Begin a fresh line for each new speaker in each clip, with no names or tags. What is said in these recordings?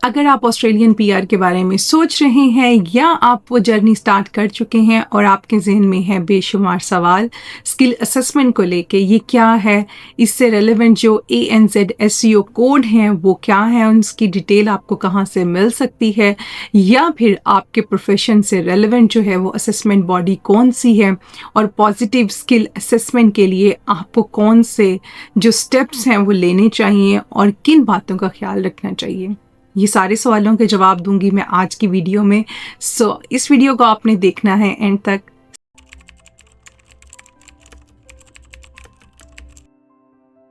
अगर आप Australian PR के बारे में सोच रहे हैं या आप वो जर्नी स्टार्ट कर चुके हैं और आपके ज़हन में है बेशुमार सवाल स्किल असेसमेंट को लेके, ये क्या है, इससे रेलेवेंट जो ANZ SEO कोड हैं वो क्या है, उसकी डिटेल आपको कहाँ से मिल सकती है, या फिर आपके प्रोफेशन से रेलेवेंट जो है वो असेसमेंट बॉडी कौन सी है और पॉजिटिव स्किल असेसमेंट के लिए आपको कौन से जो स्टेप्स हैं वो लेने चाहिए और किन बातों का ख्याल रखना चाहिए, ये सारे सवालों के जवाब दूंगी मैं आज की वीडियो में। इस वीडियो को आपने देखना है एंड तक।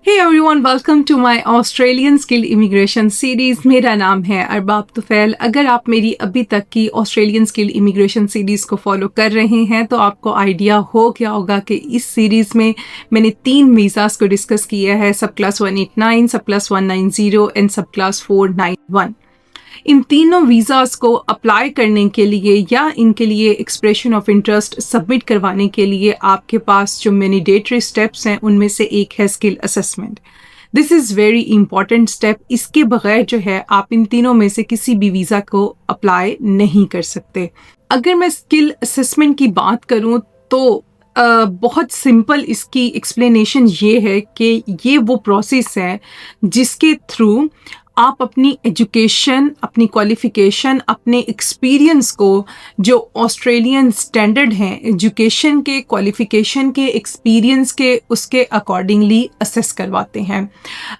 Hey everyone, welcome to my Australian skill immigration series. मेरा नाम है अरबाब तुफैल। अगर आप मेरी अभी तक की ऑस्ट्रेलियन स्किल इमिग्रेशन सीरीज़ को फॉलो कर रहे हैं तो आपको आइडिया हो गया होगा कि इस सीरीज़ में मैंने 3 वीज़ास को डिस्कस किया है, सब क्लास 189, सब क्लास 190 एंड सब क्लास 491। इन तीनों वीज़ास को अप्लाई करने के लिए या इनके लिए एक्सप्रेशन ऑफ इंटरेस्ट सबमिट करवाने के लिए आपके पास जो मैंडेटरी स्टेप्स हैं उनमें से एक है skill assessment. This is very important step. इसके बगैर जो है आप इन तीनों में से किसी भी वीज़ा को अप्लाई नहीं कर सकते। अगर मैं स्किल असेसमेंट की बात करूँ तो बहुत सिंपल इसकी एक्सप्लेनेशन ये है कि ये वो प्रोसेस है जिसके थ्रू आप अपनी एजुकेशन, अपनी क्वालिफ़िकेशन, अपने एक्सपीरियंस को जो ऑस्ट्रेलियन स्टैंडर्ड हैं एजुकेशन के, क्वालिफ़िकेशन के, एक्सपीरियंस के, उसके अकॉर्डिंगली असेस करवाते हैं।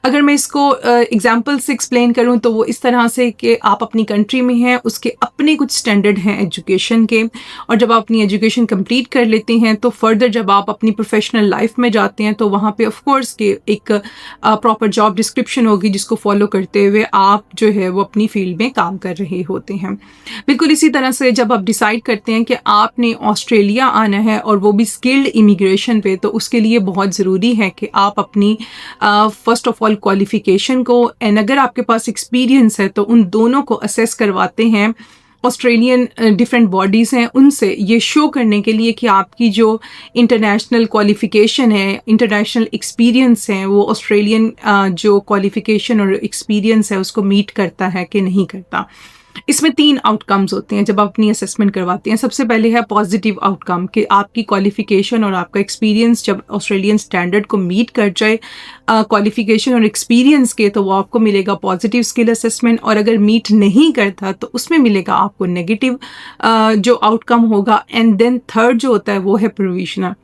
अगर मैं इसको एग्जांपल से एक्सप्लेन करूं तो वो इस तरह से कि आप अपनी कंट्री में हैं, उसके अपने कुछ स्टैंडर्ड हैं एजुकेशन के, और जब आप अपनी एजुकेशन कंप्लीट कर लेते हैं तो फर्दर जब आप अपनी प्रोफेशनल लाइफ में जाते हैं तो वहाँ पे ऑफ कोर्स के एक प्रॉपर जॉब डिस्क्रिप्शन होगी जिसको फॉलो करते हुए आप जो है वो अपनी फील्ड में काम कर रहे होते हैं। बिल्कुल इसी तरह से जब आप डिसाइड करते हैं कि आपने ऑस्ट्रेलिया आना है और वो भी स्किल्ड इमिग्रेशन पे, तो उसके लिए बहुत ज़रूरी है कि आप अपनी फर्स्ट ऑफ ऑल क्वालिफ़िकेशन को एंड अगर आपके पास एक्सपीरियंस है तो उन दोनों को असेस करवाते हैं ऑस्ट्रेलियन डिफरेंट बॉडीज़ हैं उनसे, ये शो करने के लिए कि आपकी जो इंटरनेशनल क्वालिफ़िकेशन है, इंटरनेशनल एक्सपीरियंस है, वो ऑस्ट्रेलियन जो क्वालिफ़िकेशन और एक्सपीरियंस है उसको मीट करता है कि नहीं करता। इसमें 3 आउटकम्स होते हैं जब आप अपनी असेसमेंट करवाते हैं। सबसे पहले है पॉजिटिव आउटकम कि आपकी क्वालिफ़िकेशन और आपका एक्सपीरियंस जब ऑस्ट्रेलियन स्टैंडर्ड को मीट कर जाए क्वालिफ़िकेशन और एक्सपीरियंस के, तो वो आपको मिलेगा पॉजिटिव स्किल असेसमेंट, और अगर मीट नहीं करता तो उसमें मिलेगा आपको नेगेटिव जो आउटकम होगा। एंड देन थर्ड जो होता है वो है प्रोविजनल।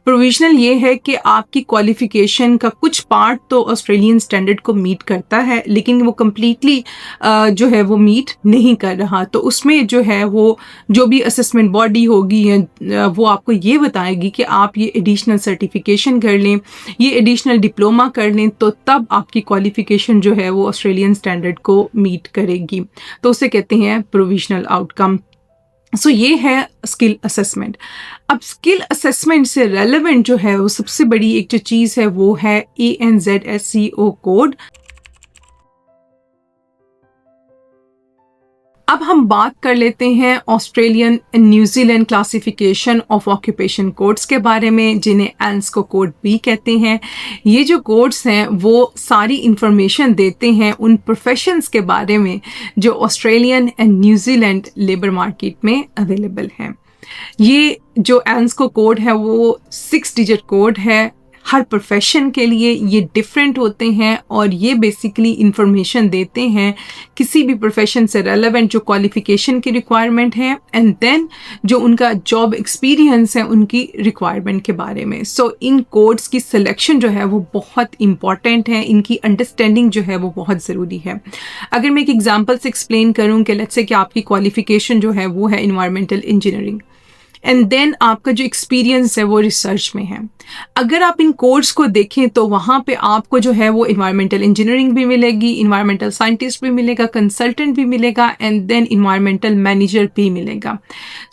प्रोविजनल ये है कि आपकी क्वालिफ़िकेशन का कुछ पार्ट तो ऑस्ट्रेलियन स्टैंडर्ड को मीट करता है लेकिन वो कम्प्लीटली जो है वो मीट नहीं कर रहा, तो उसमें जो है वो जो भी असेसमेंट बॉडी होगी वो आपको ये बताएगी कि आप ये एडिशनल सर्टिफिकेशन कर लें, ये एडिशनल डिप्लोमा कर लें, तो तब आपकी क्वालिफ़िकेशन जो है वो ऑस्ट्रेलियन स्टैंडर्ड को मीट करेगी, तो उसे कहते हैं प्रोविजनल आउटकम। सो ये है स्किल असेसमेंट। अब स्किल असेसमेंट से रेलेवेंट जो है वो सबसे बड़ी एक जो चीज़ है वो है ANZ SEO कोड। अब हम बात कर लेते हैं Australian New Zealand classification of occupation codes के बारे में, जिन्हें ANSCO कोड भी कहते हैं। ये जो कोड्स हैं वो सारी इंफॉर्मेशन देते हैं उन प्रोफेशंस के बारे में जो Australian and New Zealand labour market में अवेलेबल हैं। ये जो ANSCO कोड है वो 6 डिजिट कोड है। हर प्रोफेशन के लिए ये डिफरेंट होते हैं और ये बेसिकली इंफॉर्मेशन देते हैं किसी भी प्रोफेशन से रेलेवेंट जो क्वालिफ़िकेशन की रिक्वायरमेंट है एंड देन जो उनका जॉब एक्सपीरियंस है उनकी रिक्वायरमेंट के बारे में। सो इन कोड्स की सिलेक्शन जो है वो बहुत इंपॉर्टेंट है, इनकी अंडरस्टैंडिंग जो है वो बहुत ज़रूरी है। अगर मैं एक एग्जांपल से एक्सप्लेन करूँ कि लेट्स से कि आपकी क्वालिफ़िकेशन जो है वो है इन्वायरमेंटल इंजीनियरिंग एंड देन आपका जो एक्सपीरियंस है वो रिसर्च में है। अगर आप इन कोर्स को देखें तो वहाँ पे आपको जो है वो इन्वायरमेंटल इंजीनियरिंग भी मिलेगी, इन्वायरमेंटल साइंटिस्ट भी मिलेगा, कंसल्टेंट भी मिलेगा एंड देन इन्वायरमेंटल मैनेजर भी मिलेगा।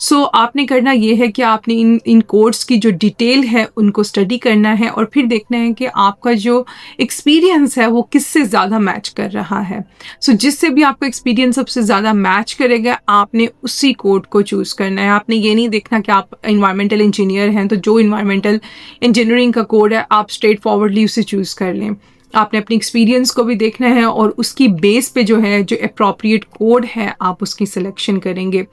सो आपने करना ये है कि आपने इन कोर्स की जो डिटेल है उनको स्टडी करना है और फिर देखना है कि आपका जो एक्सपीरियंस है वो किससे ज़्यादा मैच कर रहा है। सो जिससे भी आपका एक्सपीरियंस सबसे ज़्यादा मैच करेगा आपने उसी कोड को चूज़ करना है। आपने ये नहीं देखना कि आप इन्वायरमेंटल इंजीनियर हैं तो जो इन्वायरमेंटल इंजीनियरिंग का कोड है आप स्ट्रेट फॉरवर्डली उसे चूज़ कर लें। आपने अपनी एक्सपीरियंस को भी देखना है और उसकी बेस पे जो है जो अप्रोप्रिएट कोड है आप उसकी सिलेक्शन करेंगे।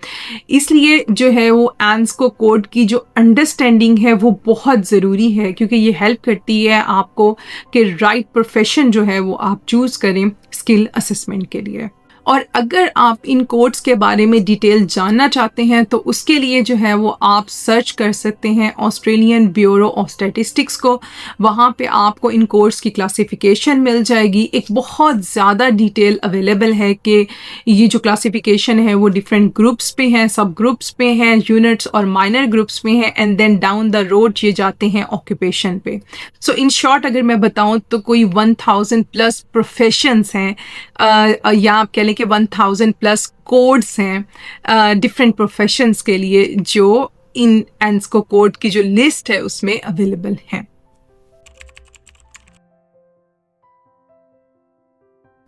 इसलिए जो है वो एंस्को कोड की जो अंडरस्टैंडिंग है वो बहुत ज़रूरी है, क्योंकि ये हेल्प करती है आपको कि राइट प्रोफेशन जो है वो आप चूज़ करें स्किल असेसमेंट के लिए। और अगर आप इन कोड्स के बारे में डिटेल जानना चाहते हैं तो उसके लिए जो है वो आप सर्च कर सकते हैं ऑस्ट्रेलियन ब्यूरो ऑफ स्टैटिस्टिक्स को। वहाँ पे आपको इन कोड्स की क्लासिफिकेशन मिल जाएगी। एक बहुत ज़्यादा डिटेल अवेलेबल है कि ये जो क्लासिफिकेशन है वो डिफरेंट ग्रुप्स पे हैं, सब ग्रुप्स पे हैं, यूनिट्स और माइनर ग्रुप्स में हैं, and then down the road ये जाते हैं ऑक्यूपेशन पे। सो इन शॉर्ट अगर मैं बताऊँ तो कोई 1000 प्लस प्रोफेशंस हैं, या आप कह लें कि 1000 प्लस कोड्स हैं डिफरेंट प्रोफेशंस के लिए, जो इन एंस्को कोड की जो लिस्ट है उसमें अवेलेबल हैं।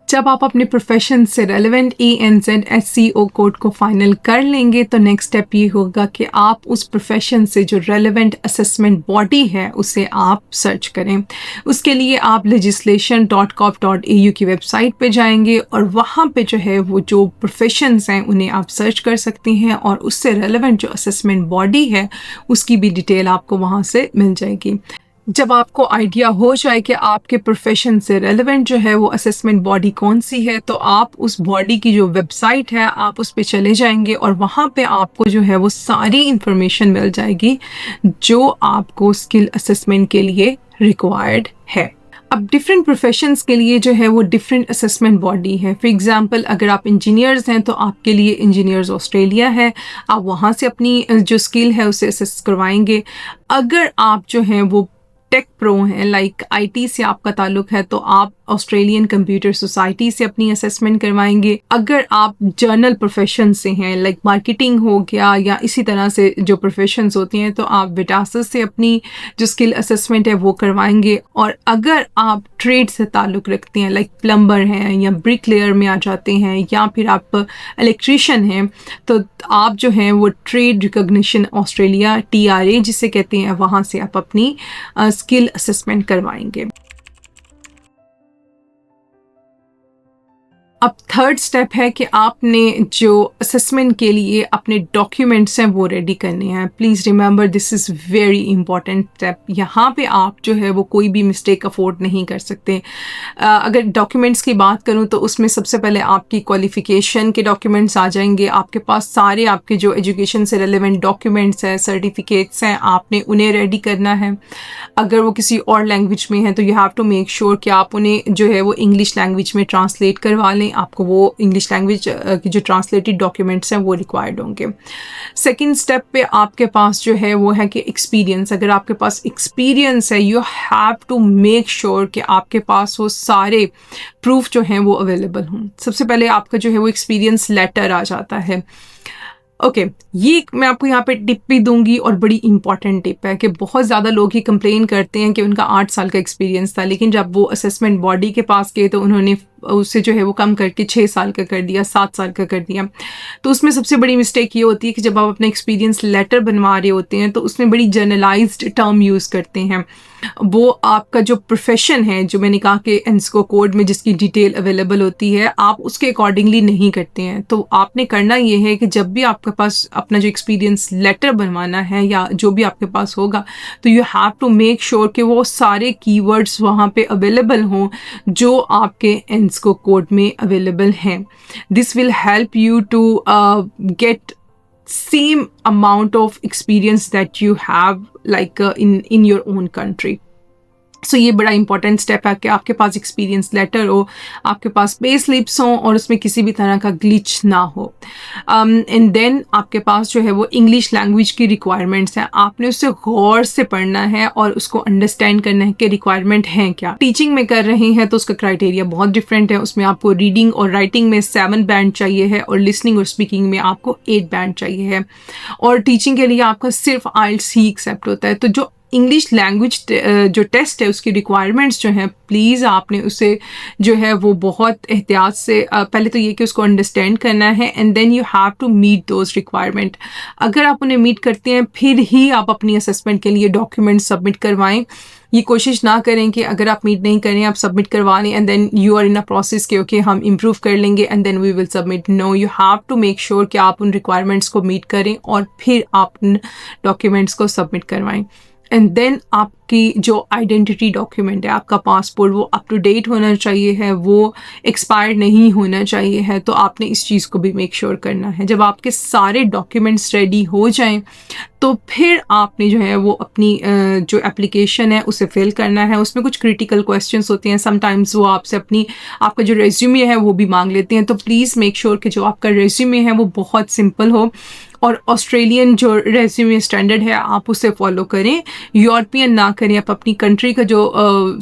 जब आप अपने प्रोफेशन से रेलेवेंट ANZ-SCO कोड को फाइनल कर लेंगे तो नेक्स्ट स्टेप ये होगा कि आप उस प्रोफेशन से जो रेलेवेंट असेसमेंट बॉडी है उसे आप सर्च करें। उसके लिए आप legislation.gov.au की वेबसाइट पे जाएंगे और वहाँ पे जो है वो जो प्रोफेशंस हैं उन्हें आप सर्च कर सकते हैं और उससे रेलेवेंट जो असेसमेंट बॉडी है उसकी भी डिटेल आपको वहाँ से मिल जाएगी। जब आपको आइडिया हो जाए कि आपके प्रोफेशन से रेलेवेंट जो है वो असेसमेंट बॉडी कौन सी है, तो आप उस बॉडी की जो वेबसाइट है आप उस पे चले जाएंगे और वहाँ पे आपको जो है वो सारी इंफॉर्मेशन मिल जाएगी जो आपको स्किल असेसमेंट के लिए रिक्वायर्ड है। अब डिफरेंट प्रोफेशंस के लिए जो है वो डिफरेंट असेसमेंट बॉडी है। फॉर एग्जांपल अगर आप इंजीनियर्स हैं तो आपके लिए इंजीनियर्स ऑस्ट्रेलिया है, आप वहाँ से अपनी जो स्किल है उसे असेस करवाएंगे। अगर आप जो हैं वो टेक प्रो हैं, लाइक आईटी से आपका ताल्लुक है, तो आप ऑस्ट्रेलियन कंप्यूटर सोसाइटी से अपनी असेसमेंट करवाएंगे। अगर आप जर्नल प्रोफेशन से हैं, लाइक मार्केटिंग हो गया या इसी तरह से जो प्रोफेशंस होती हैं, तो आप विटासस से अपनी जो स्किल असेसमेंट है वो करवाएंगे। और अगर आप ट्रेड से ताल्लुक रखते हैं, लाइक प्लम्बर हैं या ब्रिकलेयर में आ जाते हैं या फिर आप इलेक्ट्रीशियन हैं, तो आप जो हैं वो ट्रेड रिकॉग्निशन ऑस्ट्रेलिया TRA जिसे कहते हैं, वहाँ से आप अपनी स्किल असेसमेंट करवाएंगे। अब थर्ड स्टेप है कि आपने जो असेसमेंट के लिए अपने डॉक्यूमेंट्स हैं वो रेडी करने हैं। Please remember this is very important step. यहाँ पे आप जो है वो कोई भी मिस्टेक अफोर्ड नहीं कर सकते। अगर डॉक्यूमेंट्स की बात करूँ तो उसमें सबसे पहले आपकी क्वालिफ़िकेशन के डॉक्यूमेंट्स आ जाएंगे। आपके पास सारे आपके जो एजुकेशन से रिलेवेंट डॉक्यूमेंट्स हैं, सर्टिफिकेट्स हैं, आपने उन्हें रेडी करना है। अगर वो किसी और लैंग्वेज में है तो you have to make sure कि आप उन्हें जो है वो इंग्लिश लैंग्वेज में ट्रांसलेट करवा लें। आपको वो इंग्लिश लैंग्वेज की जो ट्रांसलेटेड डॉक्यूमेंट्स हैं वो रिक्वायर्ड होंगे। सेकंड स्टेप पे आपके पास जो है वो है कि एक्सपीरियंस। अगर आपके पास एक्सपीरियंस है, you have to make sure कि आपके पास वो सारे प्रूफ जो हैं वो अवेलेबल हों। सबसे पहले आपका जो है वो एक्सपीरियंस लेटर आ जाता है। ओके, ये मैं आपको यहाँ पे टिप भी दूंगी और बड़ी इंपॉर्टेंट टिप है कि बहुत ज़्यादा लोग ही कंप्लेन करते हैं कि उनका 8 साल का एक्सपीरियंस था, लेकिन जब वो असेसमेंट बॉडी के पास गए तो उन्होंने उससे जो है वो कम करके 6 साल का कर दिया, 7 साल का कर दिया। तो उसमें सबसे बड़ी मिस्टेक ये होती है कि जब आप अपना एक्सपीरियंस लेटर बनवा रहे होते हैं तो उसमें बड़ी जनरलाइज्ड टर्म यूज़ करते हैं। वो आपका जो प्रोफेशन है, जो मैंने कहा कि एंस्को कोड में जिसकी डिटेल अवेलेबल होती है, आप उसके अकॉर्डिंगली नहीं करते हैं। तो आपने करना ये है कि जब भी आपके पास अपना जो एक्सपीरियंस लेटर बनवाना है या जो भी आपके पास होगा, तो you have to make sure कि वो सारे कीवर्ड्स वहाँ पे अवेलेबल हों जो आपके एंस्को कोड में अवेलेबल हैं। This will help you to get same amount of experience that you have like in your own country. सो ये बड़ा इंपॉर्टेंट स्टेप है कि आपके पास एक्सपीरियंस लेटर हो, आपके पास पे स्लिप्स हों और उसमें किसी भी तरह का ग्लिच ना हो। एंड देन आपके पास जो है वो इंग्लिश लैंग्वेज की रिक्वायरमेंट्स हैं। आपने उससे गौर से पढ़ना है और उसको अंडरस्टैंड करना है कि रिक्वायरमेंट हैं क्या। टीचिंग में कर रहे हैं तो उसका क्राइटेरिया बहुत डिफरेंट है। उसमें आपको रीडिंग और राइटिंग में 7 बैंड चाहिए है और लिसनिंग और स्पीकिंग में आपको 8 बैंड चाहिए है। और टीचिंग के लिए आपका सिर्फ IELTS ही एक्सेप्ट होता है। तो जो इंग्लिश लैंग्वेज जो टेस्ट है उसकी रिक्वायरमेंट्स जो हैं, प्लीज़ आपने उसे जो है वो बहुत एहतियात से पहले तो ये कि उसको अंडरस्टैंड करना है, and then you have to meet those requirement. अगर आप उन्हें मीट करते हैं फिर ही आप अपनी असेसमेंट के लिए डॉक्यूमेंट सबमिट करवाएं। ये कोशिश ना करें कि अगर आप मीट नहीं करें आप सबमिट करवा लें and then you are in a process के ओके हम इम्प्रूव कर लेंगे and then we will submit. No, you have to make sure कि आप उन रिक्वायरमेंट्स को मीट करें और फिर आप उन डॉक्यूमेंट्स को सबमिट करवाएं। एंड देन आपकी जो आइडेंटिटी डॉक्यूमेंट है, आपका पासपोर्ट, वो अप टू डेट होना चाहिए है, वो एक्सपायर नहीं होना चाहिए है। तो आपने इस चीज़ को भी मेक श्योर करना है। जब आपके सारे डॉक्यूमेंट्स रेडी हो जाएं तो फिर आपने जो है वो अपनी जो एप्लीकेशन है उसे फिल करना है। उसमें कुछ क्रिटिकल क्वेश्चंस होते हैं, समटाइम्स वो आपसे आपका जो रेज्यूमे है वो भी मांग लेते हैं। तो प्लीज़ मेक श्योर कि जो आपका रेज्यूमे है वो बहुत सिंपल हो और ऑस्ट्रेलियन जो रेज्यूमे स्टैंडर्ड है आप उसे फॉलो करें, यूरोपियन ना करें। आप अपनी कंट्री का जो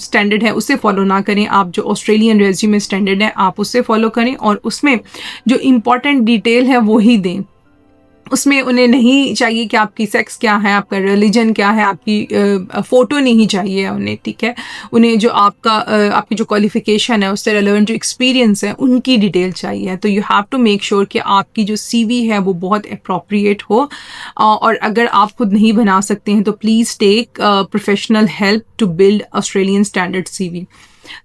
स्टैंडर्ड है उसे फॉलो ना करें, आप जो ऑस्ट्रेलियन रेज्यूमे स्टैंडर्ड है आप उसे फॉलो करें और उसमें जो इम्पॉर्टेंट डिटेल है वो ही दें। उसमें उन्हें नहीं चाहिए कि आपकी सेक्स क्या है, आपका रिलीजन क्या है, आपकी फ़ोटो नहीं चाहिए उन्हें, ठीक है। उन्हें जो आपकी जो क्वालिफ़िकेशन है उससे रेलेवेंट जो एक्सपीरियंस है उनकी डिटेल चाहिए। तो you have to make sure कि आपकी जो सीवी है वो बहुत अप्रोप्रिएट हो और अगर आप खुद नहीं बना सकते हैं तो please take professional help to build Australian standard CV.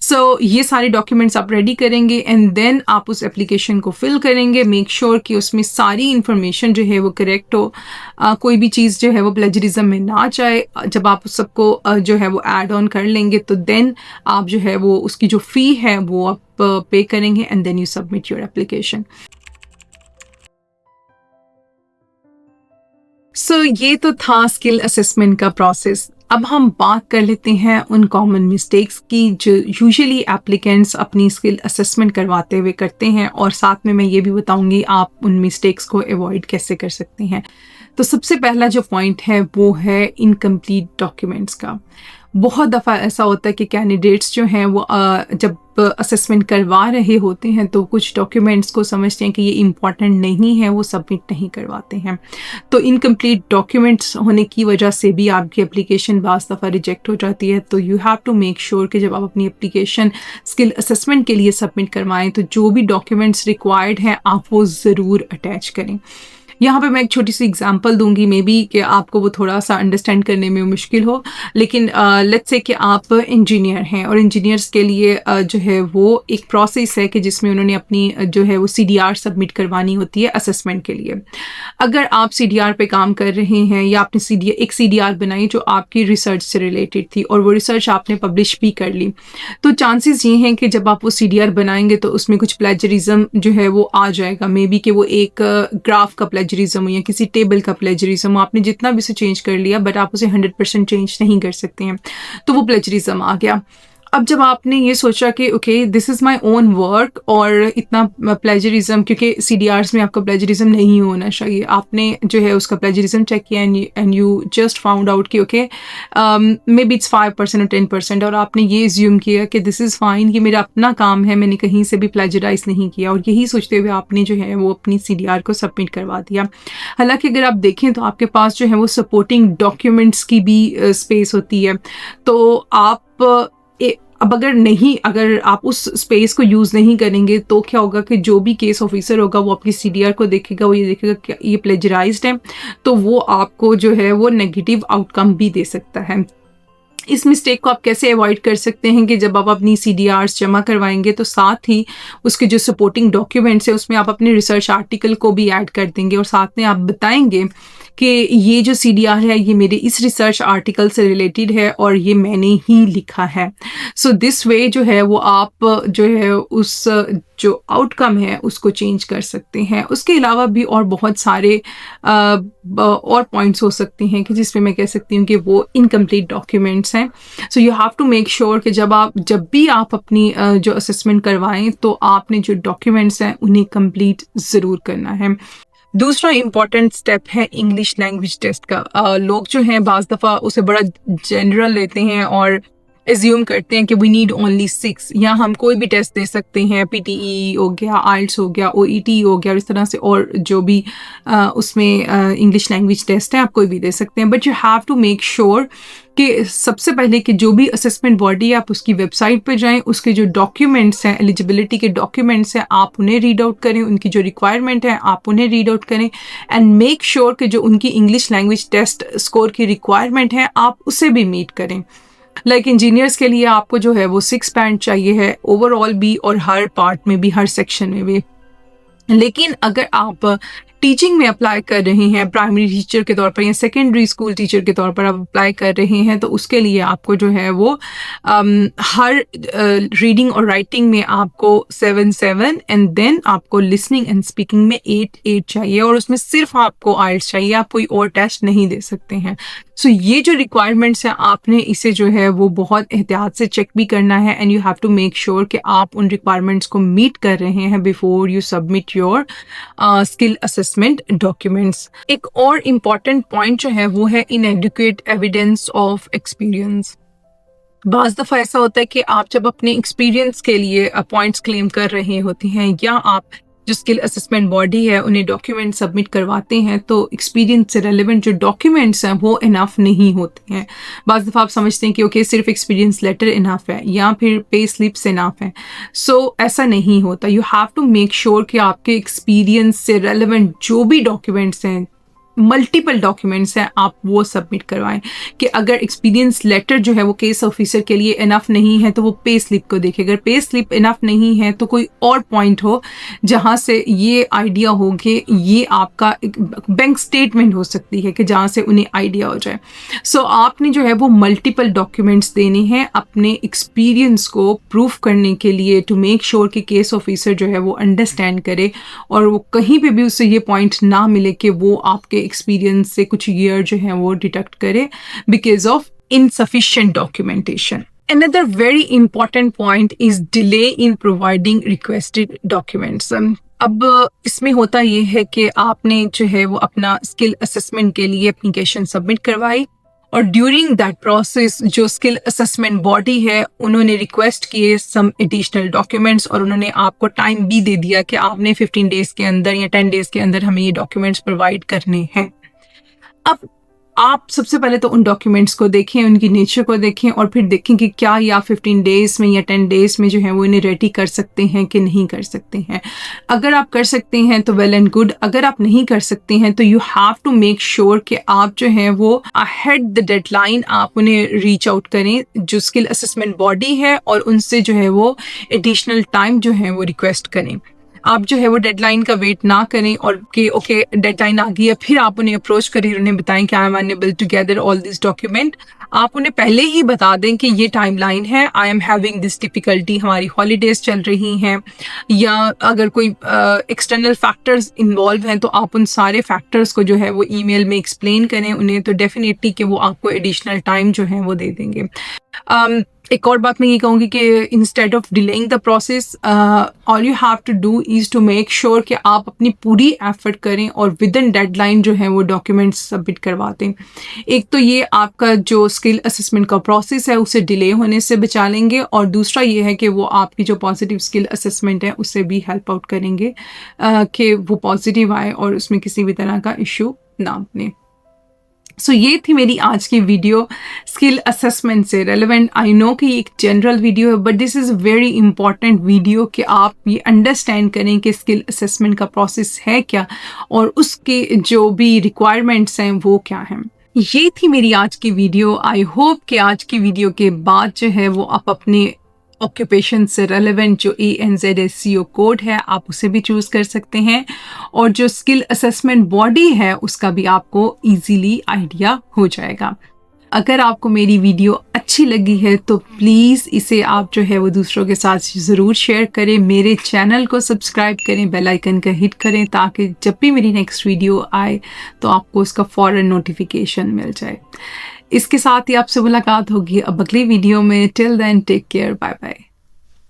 So ये सारे डॉक्यूमेंट्स आप रेडी करेंगे एंड देन आप उस एप्लीकेशन को फिल करेंगे। मेक श्योर कि उसमें सारी इन्फॉर्मेशन जो है वो करेक्ट हो, कोई भी चीज़ जो है वो प्लेजरिज्म में ना जाए। जब आप उस सबको जो है वो ऐड ऑन कर लेंगे तो देन आप जो है वो उसकी जो फ़ी है वो आप पे करेंगे and then you submit your application. So ये तो था स्किल असेसमेंट का प्रोसेस। अब हम बात कर लेते हैं उन कॉमन मिस्टेक्स की जो यूजुअली एप्लीकेंट्स अपनी स्किल असेसमेंट करवाते हुए करते हैं और साथ में मैं ये भी बताऊंगी आप उन मिस्टेक्स को अवॉइड कैसे कर सकते हैं। तो सबसे पहला जो पॉइंट है वो है इनकम्प्लीट डॉक्यूमेंट्स का। बहुत दफ़ा ऐसा होता है कि कैंडिडेट्स जो हैं वो जब असेसमेंट करवा रहे होते हैं तो कुछ डॉक्यूमेंट्स को समझते हैं कि ये इम्पॉर्टेंट नहीं है, वो सबमिट नहीं करवाते हैं। तो इनकम्प्लीट डॉक्यूमेंट्स होने की वजह से भी आपकी एप्लीकेशन बाज़ दफ़ा रिजेक्ट हो जाती है। तो you have to make sure कि जब आप अपनी एप्लीकेशन स्किल असेसमेंट के लिए सबमिट करवाएं तो जो भी डॉक्यूमेंट्स रिक्वायर्ड हैं आप वो ज़रूर अटैच करें। यहाँ पे मैं एक छोटी सी एग्जांपल दूंगी, मे बी कि आपको वो थोड़ा सा अंडरस्टैंड करने में मुश्किल हो, लेकिन लेट्स से कि आप इंजीनियर हैं और इंजीनियर्स के लिए जो है वो एक प्रोसेस है कि जिसमें उन्होंने अपनी जो है वो CDR सबमिट करवानी होती है असेसमेंट के लिए। अगर आप CDR पे काम कर रहे हैं या आपने एक CDR बनाई जो आपकी रिसर्च से रिलेटेड थी और वो रिसर्च आपने पब्लिश भी कर ली, तो चांसेस ये हैं कि जब आप वो CDR बनाएंगे तो उसमें कुछ प्लेजरिज्म जो है वो आ जाएगा। मे बी कि वो एक ग्राफ का प्लेजरिज्म या किसी टेबल का प्लेजरिज्म, आपने जितना भी उसे चेंज कर लिया बट आप उसे 100% चेंज नहीं कर सकते हैं, तो वो प्लेजरिज्म आ गया। अब जब आपने ये सोचा कि okay this is my own work और इतना प्लेजरिज्म, क्योंकि CDRs में आपका प्लेजरिज्म नहीं होना चाहिए, आपने जो है उसका प्लेजरिज्म चेक किया and you just found out कि ओके मे बी इट्स 5% और 10% और आपने ये एज्यूम किया कि दिस इज़ फाइन, कि मेरा अपना काम है, मैंने कहीं से भी प्लेजराइज नहीं किया, और यही सोचते हुए आपने जो है वो अपनी CDR को सबमिट करवा दिया। हालांकि अगर आप देखें तो आपके पास जो है वो सपोर्टिंग डॉक्यूमेंट्स की भी स्पेस होती है। तो आप अब अगर आप उस स्पेस को यूज़ नहीं करेंगे तो क्या होगा कि जो भी केस ऑफिसर होगा वो आपकी CDR को देखेगा, वो ये देखेगा कि ये प्लेजराइज्ड है, तो वो आपको जो है वो नेगेटिव आउटकम भी दे सकता है। इस मिस्टेक को आप कैसे अवॉइड कर सकते हैं कि जब आप अपनी CDRs जमा करवाएंगे तो साथ ही उसके जो सपोर्टिंग डॉक्यूमेंट्स है उसमें आप अपने रिसर्च आर्टिकल को भी ऐड कर देंगे और साथ में आप बताएंगे कि ये जो CDR है ये मेरे इस रिसर्च आर्टिकल से रिलेटेड है और ये मैंने ही लिखा है। सो दिस वे जो है वो आप जो है उस जो आउटकम है उसको चेंज कर सकते हैं। उसके अलावा भी और बहुत सारे और पॉइंट्स हो सकते हैं कि जिसमें मैं कह सकती हूँ कि वो इनकम्प्लीट डॉक्यूमेंट्स हैं। So you have to make sure कि जब भी आप अपनी जो असेसमेंट करवाएं तो आपने जो डॉक्यूमेंट्स हैं उन्हें कंप्लीट ज़रूर करना है। दूसरा इम्पॉर्टेंट स्टेप है इंग्लिश लैंग्वेज टेस्ट का। लोग जो हैं बाज़ दफ़ा उसे बड़ा जनरल लेते हैं और एज्यूम करते हैं कि वी नीड ओनली 6, या हम कोई भी टेस्ट दे सकते हैं, PTE हो गया, आइल्स हो गया, OET हो गया, और इस तरह से और जो भी उसमें इंग्लिश लैंग्वेज टेस्ट है आप कोई भी दे सकते हैं। But you have to make sure कि सबसे पहले कि जो भी असेसमेंट बॉडी है आप उसकी वेबसाइट पर जाएं, उसके जो डॉक्यूमेंट्स हैं, एलिजिबिलिटी के डॉक्यूमेंट्स हैं, आप उन्हें रीड आउट करें, उनकी जो रिक्वायरमेंट है आप उन्हें रीड आउट करें, एंड मेक श्योर कि जो उनकी इंग्लिश लैंग्वेज टेस्ट स्कोर की रिक्वायरमेंट है आप उसे भी मीट करें। लाइक इंजीनियर्स के लिए आपको जो है वो 6 बैंड चाहिए है ओवरऑल भी, और हर पार्ट में भी, हर सेक्शन में भी। लेकिन अगर आप टीचिंग में अप्लाई कर रहे हैं, प्राइमरी टीचर के तौर पर या सेकेंडरी स्कूल टीचर के तौर पर आप अप्लाई कर रहे हैं, तो उसके लिए आपको जो है वो हर रीडिंग और राइटिंग में आपको 7 एंड देन आपको लिसनिंग एंड स्पीकिंग में 8 चाहिए, और उसमें सिर्फ आपको आइल्स चाहिए, आप कोई और टेस्ट नहीं दे सकते हैं। सो ये जो रिक्वायरमेंट्स हैं आपने इसे जो है वो बहुत एहतियात से चेक भी करना है, and you have to make sure कि आप उन रिक्वायरमेंट्स को मीट कर रहे हैं before you submit your skill assessment documents. एक और इम्पॉर्टेंट पॉइंट जो है वो है इनएडिक्वेट एविडेंस ऑफ एक्सपीरियंस। बाज़ दफ़ा ऐसा होता है कि आप जब अपने एक्सपीरियंस के लिए पॉइंट्स क्लेम कर रहे होते हैं, या आप जो स्किल असेसमेंट बॉडी है उन्हें डॉक्यूमेंट सबमिट करवाते हैं, तो एक्सपीरियंस से रेलिवेंट जो डॉक्यूमेंट्स हैं वो इनफ नहीं होते हैं। बाज़ दफ़ा आप समझते हैं कि ओके सिर्फ एक्सपीरियंस लेटर इनफ है, या फिर पे स्लिप्स इनफ है। सो ऐसा नहीं होता। You have to make sure कि आपके एक्सपीरियंस से रेलिवेंट जो भी डॉक्यूमेंट्स हैं, मल्टीपल डॉक्यूमेंट्स हैं, आप वो सबमिट करवाएं। कि अगर एक्सपीरियंस लेटर जो है वो केस ऑफिसर के लिए इनफ नहीं है तो वो पे स्लिप को देखे, अगर पे स्लिप इनफ नहीं है तो कोई और पॉइंट हो जहां से ये आइडिया हो कि ये आपका बैंक स्टेटमेंट हो सकती है कि जहां से उन्हें आइडिया हो जाए। सो आपने जो है वो मल्टीपल डॉक्यूमेंट्स देने हैं अपने एक्सपीरियंस को प्रूफ करने के लिए, टू मेक श्योर कि केस ऑफिसर जो है वो अंडरस्टैंड करे, और वो कहीं पे भी उससे ये पॉइंट ना मिले कि वो आपके एक्सपीरियंस से कुछ ईयर जो है वो डिडक्ट करे because of insufficient documentation. Another very important point is delay in providing requested documents. अब इसमें होता ये है कि आपने जो है वो अपना स्किल असेसमेंट के लिए एप्लीकेशन सबमिट करवाई, और ड्यूरिंग दैट प्रोसेस जो स्किल असेसमेंट बॉडी है उन्होंने रिक्वेस्ट किए सम एडिशनल डॉक्यूमेंट्स, और उन्होंने आपको टाइम भी दे दिया कि आपने 15 डेज के अंदर या 10 डेज के अंदर हमें ये डॉक्यूमेंट्स प्रोवाइड करने हैं। अब आप सबसे पहले तो उन डॉक्यूमेंट्स को देखें, उनकी नेचर को देखें, और फिर देखें कि क्या या 15 डेज में या 10 डेज में जो है वो इन्हें रेडी कर सकते हैं कि नहीं कर सकते हैं। अगर आप कर सकते हैं तो वेल एंड गुड, अगर आप नहीं कर सकते हैं तो you have to make sure कि आप जो है वो अहेड द डेडलाइन आप उन्हें रीच आउट करें जो स्किल असेसमेंट बॉडी है, और उनसे जो है वो एडिशनल टाइम जो है वो रिक्वेस्ट करें। आप जो है वो डेडलाइन का वेट ना करें और कि ओके डेडलाइन आ गई है फिर आप उन्हें अप्रोच करें, उन्हें बताएं कि I am unable to gather all this document. आप उन्हें पहले ही बता दें कि ये टाइमलाइन है, I am having this difficulty, हमारी हॉलीडेज चल रही हैं, या अगर कोई एक्सटर्नल फैक्टर्स इन्वॉल्व हैं तो आप उन सारे फैक्टर्स को जो है वो ईमेल में एक्सप्लेन करें उन्हें, तो डेफिनेटली कि वो आपको एडिशनल टाइम जो है वो दे देंगे। एक और बात मैं ये कहूँगी कि instead of delaying the process, all you have to do is to make sure कि आप अपनी पूरी एफर्ट करें और विद इन डेडलाइन जो है वो डॉक्यूमेंट्स सबमिट करवा दें। एक तो ये आपका जो स्किल असेसमेंट का प्रोसेस है उसे डिले होने से बचा लेंगे, और दूसरा ये है कि वो आपकी जो पॉजिटिव स्किल असेसमेंट है उससे भी हेल्प आउट करेंगे कि वो पॉजिटिव आए और उसमें किसी भी तरह का इशू ना बने। सो ये थी मेरी आज की वीडियो स्किल असेसमेंट से रेलेवेंट। आई नो कि एक जनरल वीडियो है but this is very important video कि आप ये अंडरस्टैंड करें कि स्किल असेसमेंट का प्रोसेस है क्या और उसके जो भी रिक्वायरमेंट्स हैं वो क्या हैं। ये थी मेरी आज की वीडियो। आई होप कि आज की वीडियो के बाद जो है वो आप अपने ऑक्यूपेशन से रेलेवेंट जो ANZ-SEO कोड है आप उसे भी चूज़ कर सकते हैं, और जो स्किल असेसमेंट बॉडी है उसका भी आपको इजीली आइडिया हो जाएगा। अगर आपको मेरी वीडियो अच्छी लगी है तो प्लीज़ इसे आप जो है वो दूसरों के साथ ज़रूर शेयर करें, मेरे चैनल को सब्सक्राइब करें, बेल आइकन का हिट करें ताकि जब भी मेरी नेक्स्ट वीडियो आए तो आपको उसका फ़ौरन नोटिफिकेशन मिल जाए। इसके साथ ही आपसे मुलाकात होगी अब अगली वीडियो में। Till then take care, bye bye.